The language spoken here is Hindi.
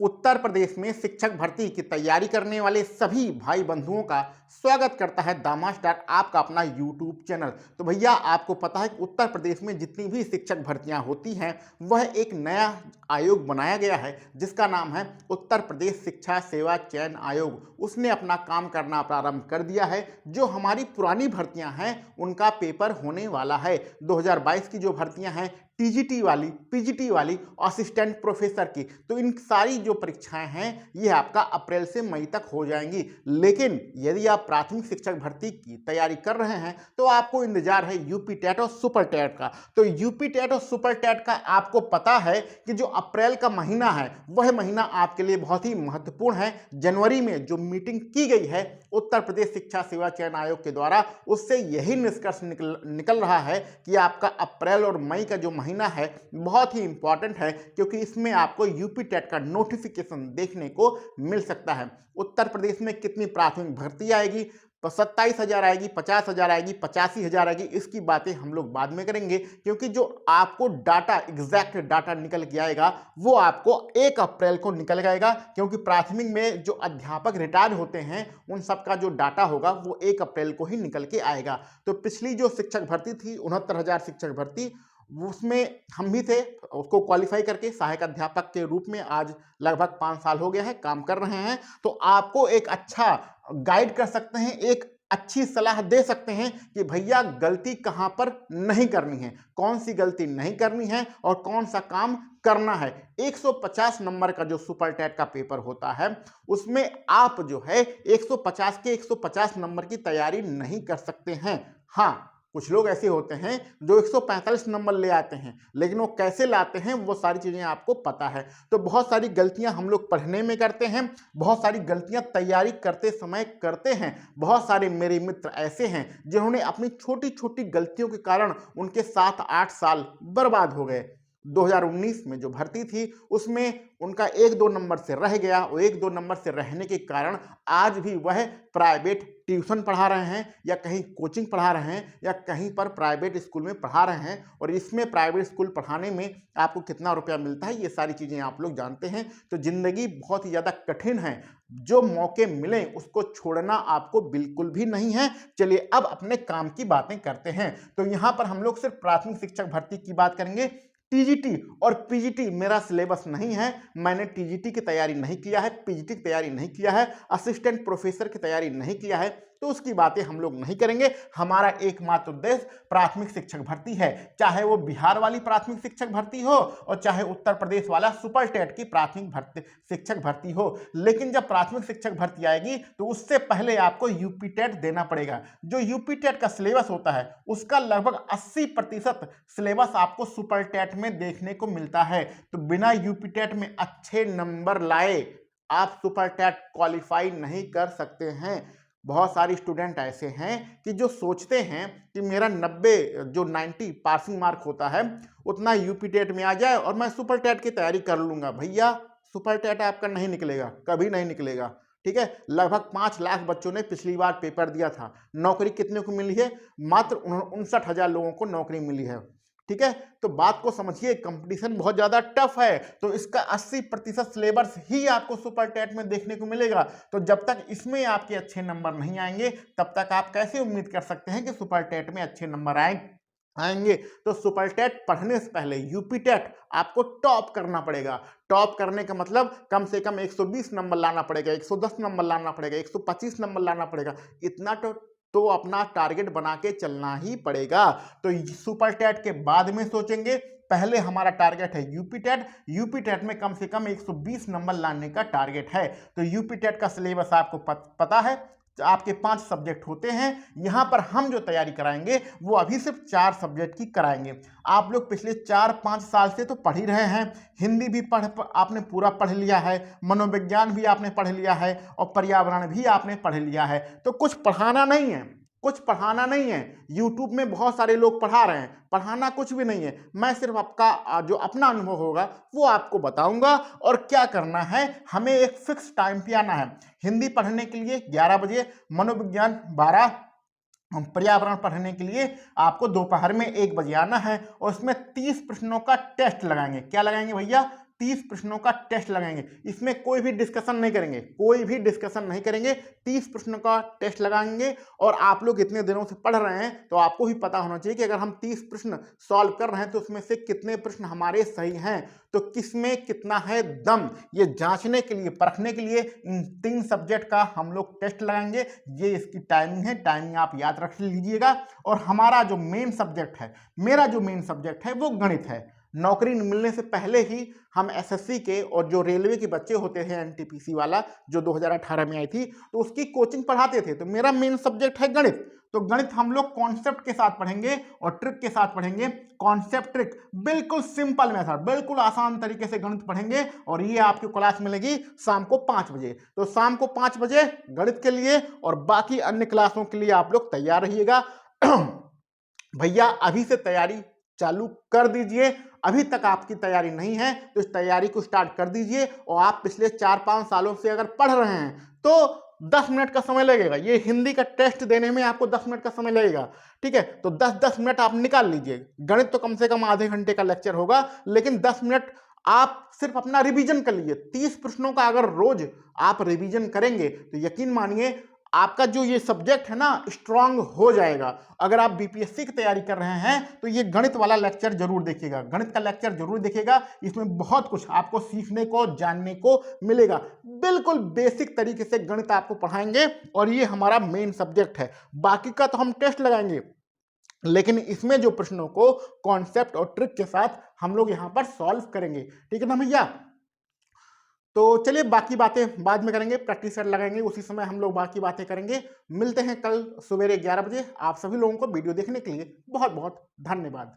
उत्तर प्रदेश में शिक्षक भर्ती की तैयारी करने वाले सभी भाई बंधुओं का स्वागत करता है दामा स्टार आपका अपना यूट्यूब चैनल। तो भैया आपको पता है कि उत्तर प्रदेश में जितनी भी शिक्षक भर्तियां होती हैं वह एक नया आयोग बनाया गया है जिसका नाम है उत्तर प्रदेश शिक्षा सेवा चयन आयोग। उसने अपना काम करना प्रारंभ कर दिया है। जो हमारी पुरानी भर्तियां हैं उनका पेपर होने वाला है। 2022 की जो भर्तियां हैं टीजीटी वाली, पीजीटी वाली, असिस्टेंट प्रोफेसर की, तो इन सारी जो परीक्षाएं हैं ये आपका अप्रैल से मई तक हो जाएंगी। लेकिन यदि आप प्राथमिक शिक्षक भर्ती की तैयारी कर रहे हैं तो आपको इंतजार है यूपी टेट और सुपर टेट का। तो यूपी टेट और सुपर टेट का आपको पता है कि जो अप्रैल का महीना है वह महीना आपके लिए बहुत ही महत्वपूर्ण है। जनवरी में जो मीटिंग की गई है उत्तर प्रदेश शिक्षा सेवा चयन आयोग के द्वारा, उससे यही निष्कर्ष निकल रहा है कि आपका अप्रैल और मई का जो महीना है बहुत ही इंपॉर्टेंट है, क्योंकि इसमें आपको यूपी टेट का नोटिफिकेशन देखने को मिल सकता है। उत्तर प्रदेश में कितनी प्राथमिक भर्ती आएगी, 27,000 आएगी, 50,000 आएगी, 85,000 आएगी, इसकी बातें हम लोग बाद में करेंगे, क्योंकि जो आपको डाटा, एग्जैक्ट डाटा निकल के आएगा वो आपको 1 अप्रैल को निकल आएगा। क्योंकि प्राथमिक में जो अध्यापक रिटायर होते हैं उन सबका जो डाटा होगा वो 1 अप्रैल को ही निकल के आएगा। तो पिछली जो शिक्षक भर्ती थी 69,000 शिक्षक भर्ती, उसमें हम भी थे, उसको क्वालिफाई करके सहायक अध्यापक के रूप में आज लगभग 5 साल हो गया है काम कर रहे हैं। तो आपको एक अच्छा गाइड कर सकते हैं, एक अच्छी सलाह दे सकते हैं कि भैया गलती कहां पर नहीं करनी है, कौन सी गलती नहीं करनी है और कौन सा काम करना है। 150 नंबर का जो सुपर टेट का पेपर होता है उसमें आप जो है 150 के 150 नंबर की तैयारी नहीं कर सकते हैं। हाँ, कुछ लोग ऐसे होते हैं जो 145 नंबर ले आते हैं, लेकिन वो कैसे लाते हैं वो सारी चीज़ें आपको पता है। तो बहुत सारी गलतियां हम लोग पढ़ने में करते हैं, बहुत सारी गलतियां तैयारी करते समय करते हैं। बहुत सारे मेरे मित्र ऐसे हैं जिन्होंने अपनी छोटी छोटी गलतियों के कारण उनके 7-8 साल बर्बाद हो गए। 2019 में जो भर्ती थी उसमें उनका 1-2 नंबर से रह गया और 1-2 नंबर से रहने के कारण आज भी वह प्राइवेट ट्यूशन पढ़ा रहे हैं या कहीं कोचिंग पढ़ा रहे हैं या कहीं पर प्राइवेट स्कूल में पढ़ा रहे हैं। और इसमें प्राइवेट स्कूल पढ़ाने में आपको कितना रुपया मिलता है ये सारी चीज़ें आप लोग जानते हैं। तो ज़िंदगी बहुत ही ज़्यादा कठिन है, जो मौके मिले उसको छोड़ना आपको बिल्कुल भी नहीं है। चलिए अब अपने काम की बातें करते हैं। तो यहाँ पर हम लोग सिर्फ प्राथमिक शिक्षक भर्ती की बात करेंगे। टीजीटी और पीजीटी मेरा सिलेबस नहीं है, मैंने टीजीटी की तैयारी नहीं किया है, पीजीटी की तैयारी नहीं किया है, असिस्टेंट प्रोफेसर की तैयारी नहीं किया है, तो उसकी बातें हम लोग नहीं करेंगे। हमारा एकमात्र उद्देश्य प्राथमिक शिक्षक भर्ती है, चाहे वो बिहार वाली प्राथमिक शिक्षक भर्ती हो और चाहे उत्तर प्रदेश वाला सुपर टेट की प्राथमिक भर्ती शिक्षक भर्ती हो। लेकिन जब प्राथमिक शिक्षक भर्ती आएगी तो उससे पहले आपको यूपी टेट देना पड़ेगा। जो यूपी टेट का सिलेबस होता है उसका लगभग 80% सिलेबस आपको सुपर टेट में देखने को मिलता है। तो बिना यूपी टेट में अच्छे नंबर लाए आप सुपर टेट क्वालिफाई नहीं कर सकते हैं। बहुत सारी स्टूडेंट ऐसे हैं कि जो सोचते हैं कि मेरा 90 पासिंग मार्क होता है उतना यूपी टेट में आ जाए और मैं सुपर टेट की तैयारी कर लूँगा। भैया सुपर टेट आपका नहीं निकलेगा, कभी नहीं निकलेगा। ठीक है, लगभग 5 लाख बच्चों ने पिछली बार पेपर दिया था। नौकरी कितने को मिली है? मात्र 59,000 लोगों को नौकरी मिली है। ठीक है, तो बात को समझिए, कंपटीशन बहुत ज़्यादा टफ है। तो इसका 80% सिलेबस ही आपको सुपर टेट में देखने को मिलेगा। तो जब तक इसमें आपके अच्छे नंबर नहीं आएंगे तब तक आप कैसे उम्मीद कर सकते हैं कि सुपर टेट में अच्छे नंबर आएंगे। तो सुपर टेट पढ़ने से पहले यूपी टेट आपको टॉप करना पड़ेगा। टॉप करने का मतलब कम से कम 120 नंबर लाना पड़ेगा, 110 नंबर लाना पड़ेगा, 125 नंबर लाना पड़ेगा। इतना तो अपना टारगेट बना के चलना ही पड़ेगा। तो सुपर टेट के बाद में सोचेंगे, पहले हमारा टारगेट है यूपी टेट। यूपी टेट में कम से कम 120 नंबर लाने का टारगेट है। तो यूपी टेट का सिलेबस आपको पता है, आपके 5 सब्जेक्ट होते हैं। यहाँ पर हम जो तैयारी कराएंगे वो अभी सिर्फ 4 सब्जेक्ट की कराएंगे। आप लोग पिछले 4-5 साल से तो पढ़ ही रहे हैं। हिंदी भी आपने पूरा पढ़ लिया है, मनोविज्ञान भी आपने पढ़ लिया है और पर्यावरण भी आपने पढ़ लिया है। तो कुछ पढ़ाना नहीं है, कुछ पढ़ाना नहीं है। यूट्यूब में बहुत सारे लोग पढ़ा रहे हैं, पढ़ाना कुछ भी नहीं है। मैं सिर्फ आपका जो अपना अनुभव होगा वो आपको बताऊंगा और क्या करना है। हमें एक फिक्स टाइम पे आना है। हिंदी पढ़ने के लिए 11 बजे, मनोविज्ञान 12, पर्यावरण पढ़ने के लिए आपको दोपहर में 1 बजे आना है और उसमें 30 प्रश्नों का टेस्ट लगाएंगे। क्या लगाएंगे भैया? 30 प्रश्नों का टेस्ट लगाएंगे। इसमें कोई भी डिस्कशन नहीं करेंगे, कोई भी डिस्कशन नहीं करेंगे, 30 प्रश्नों का टेस्ट लगाएंगे। और आप लोग इतने दिनों से पढ़ रहे हैं तो आपको भी पता होना चाहिए कि अगर हम 30 प्रश्न सॉल्व कर रहे हैं तो उसमें से कितने प्रश्न हमारे सही हैं, तो किसमें कितना है दम, ये जांचने के लिए, परखने के लिए इन 3 सब्जेक्ट का हम लोग टेस्ट लगाएंगे। ये इसकी टाइमिंग है, टाइमिंग आप याद रख लीजिएगा। और हमारा जो मेन सब्जेक्ट है, मेरा जो मेन सब्जेक्ट है वो गणित है। नौकरी मिलने से पहले ही हम एसएससी के और जो रेलवे के बच्चे होते हैं एनटीपीसी वाला जो 2018 में आई थी, तो उसकी कोचिंग पढ़ाते थे। तो मेरा मेन सब्जेक्ट है गणित। तो गणित हम लोग कॉन्सेप्ट के साथ पढ़ेंगे और ट्रिक के साथ पढ़ेंगे। कॉन्सेप्ट ट्रिक बिल्कुल सिंपल मेथड, बिल्कुल आसान तरीके से गणित पढ़ेंगे। और ये आपकी क्लास मिलेगी शाम को 5 बजे। तो शाम को 5 बजे गणित के लिए और बाकी अन्य क्लासों के लिए आप लोग तैयार रहिएगा। भैया अभी से तैयारी चालू कर दीजिए। अभी तक आपकी तैयारी नहीं है तो इस तैयारी को स्टार्ट कर दीजिए। और आप पिछले 4-5 सालों से अगर पढ़ रहे हैं तो 10 मिनट का समय लगेगा। ये हिंदी का टेस्ट देने में आपको 10 मिनट का समय लगेगा, ठीक है। तो 10-10 मिनट आप निकाल लीजिए। गणित तो कम से कम आधे घंटे का लेक्चर होगा, लेकिन 10 मिनट आप सिर्फ अपना रिवीजन कर लीजिए। 30 प्रश्नों का अगर रोज आप रिवीजन करेंगे तो यकीन मानिए आपका जो ये सब्जेक्ट है ना स्ट्रांग हो जाएगा। अगर आप बीपीएससी की तैयारी कर रहे हैं तो ये गणित वाला लेक्चर जरूर देखिएगा, गणित का लेक्चर जरूर देखिएगा। इसमें बहुत कुछ आपको सीखने को, जानने को मिलेगा। बिल्कुल बेसिक तरीके से गणित आपको पढ़ाएंगे और ये हमारा मेन सब्जेक्ट है। बाकी का तो हम टेस्ट लगाएंगे, लेकिन इसमें जो प्रश्नों को कॉन्सेप्ट और ट्रिक के साथ हम लोग यहाँ पर सॉल्व करेंगे, ठीक है ना भैया। तो चलिए बाकी बातें बाद में करेंगे, प्रैक्टिस सेट लगाएंगे, उसी समय हम लोग बाकी बातें करेंगे। मिलते हैं कल सवेरे 11 बजे। आप सभी लोगों को वीडियो देखने के लिए बहुत बहुत धन्यवाद।